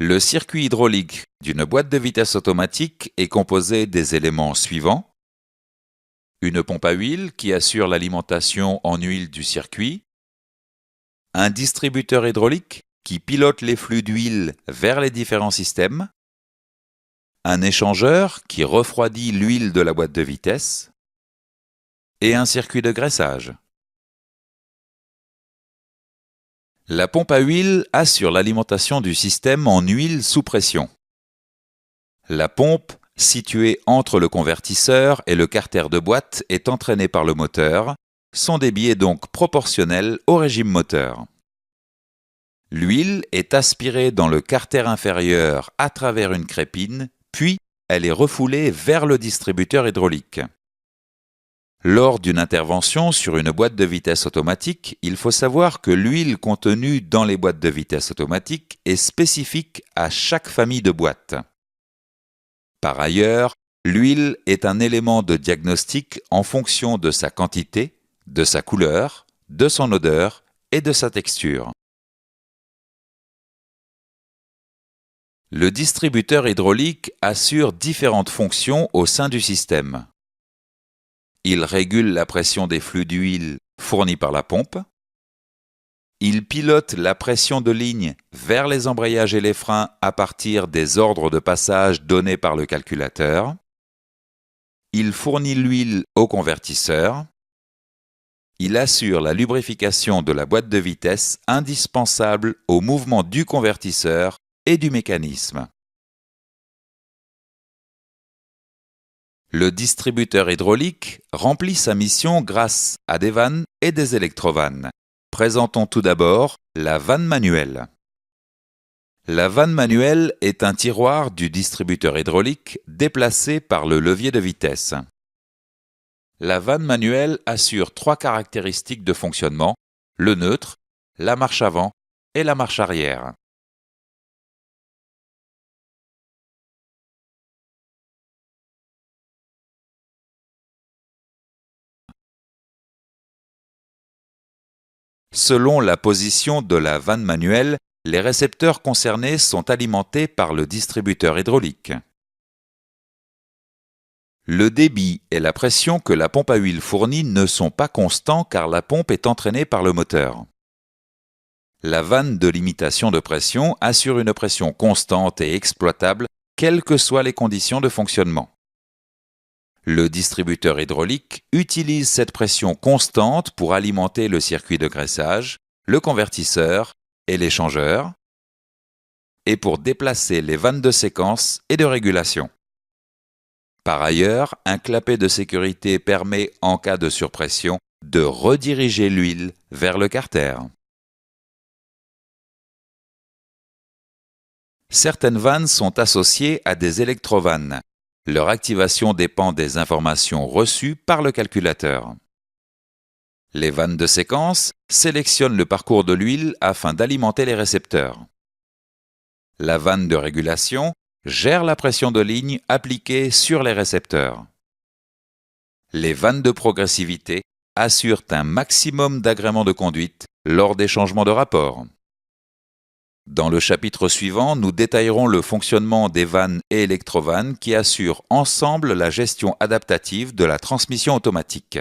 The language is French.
Le circuit hydraulique d'une boîte de vitesse automatique est composé des éléments suivants. Une pompe à huile qui assure l'alimentation en huile du circuit. Un distributeur hydraulique qui pilote les flux d'huile vers les différents systèmes. Un échangeur qui refroidit l'huile de la boîte de vitesse. Et un circuit de graissage. La pompe à huile assure l'alimentation du système en huile sous pression. La pompe, située entre le convertisseur et le carter de boîte, est entraînée par le moteur. Son débit est donc proportionnel au régime moteur. L'huile est aspirée dans le carter inférieur à travers une crépine, puis elle est refoulée vers le distributeur hydraulique. Lors d'une intervention sur une boîte de vitesse automatique, il faut savoir que l'huile contenue dans les boîtes de vitesse automatique est spécifique à chaque famille de boîtes. Par ailleurs, l'huile est un élément de diagnostic en fonction de sa quantité, de sa couleur, de son odeur et de sa texture. Le distributeur hydraulique assure différentes fonctions au sein du système. Il régule la pression des flux d'huile fournis par la pompe. Il pilote la pression de ligne vers les embrayages et les freins à partir des ordres de passage donnés par le calculateur. Il fournit l'huile au convertisseur. Il assure la lubrification de la boîte de vitesse indispensable au mouvement du convertisseur et du mécanisme. Le distributeur hydraulique remplit sa mission grâce à des vannes et des électrovannes. Présentons tout d'abord la vanne manuelle. La vanne manuelle est un tiroir du distributeur hydraulique déplacé par le levier de vitesse. La vanne manuelle assure 3 caractéristiques de fonctionnement, le neutre, la marche avant et la marche arrière. Selon la position de la vanne manuelle, les récepteurs concernés sont alimentés par le distributeur hydraulique. Le débit et la pression que la pompe à huile fournit ne sont pas constants car la pompe est entraînée par le moteur. La vanne de limitation de pression assure une pression constante et exploitable, quelles que soient les conditions de fonctionnement. Le distributeur hydraulique utilise cette pression constante pour alimenter le circuit de graissage, le convertisseur et l'échangeur, et pour déplacer les vannes de séquence et de régulation. Par ailleurs, un clapet de sécurité permet, en cas de surpression, de rediriger l'huile vers le carter. Certaines vannes sont associées à des électrovannes. Leur activation dépend des informations reçues par le calculateur. Les vannes de séquence sélectionnent le parcours de l'huile afin d'alimenter les récepteurs. La vanne de régulation gère la pression de ligne appliquée sur les récepteurs. Les vannes de progressivité assurent un maximum d'agrément de conduite lors des changements de rapport. Dans le chapitre suivant, nous détaillerons le fonctionnement des vannes et électrovannes qui assurent ensemble la gestion adaptative de la transmission automatique.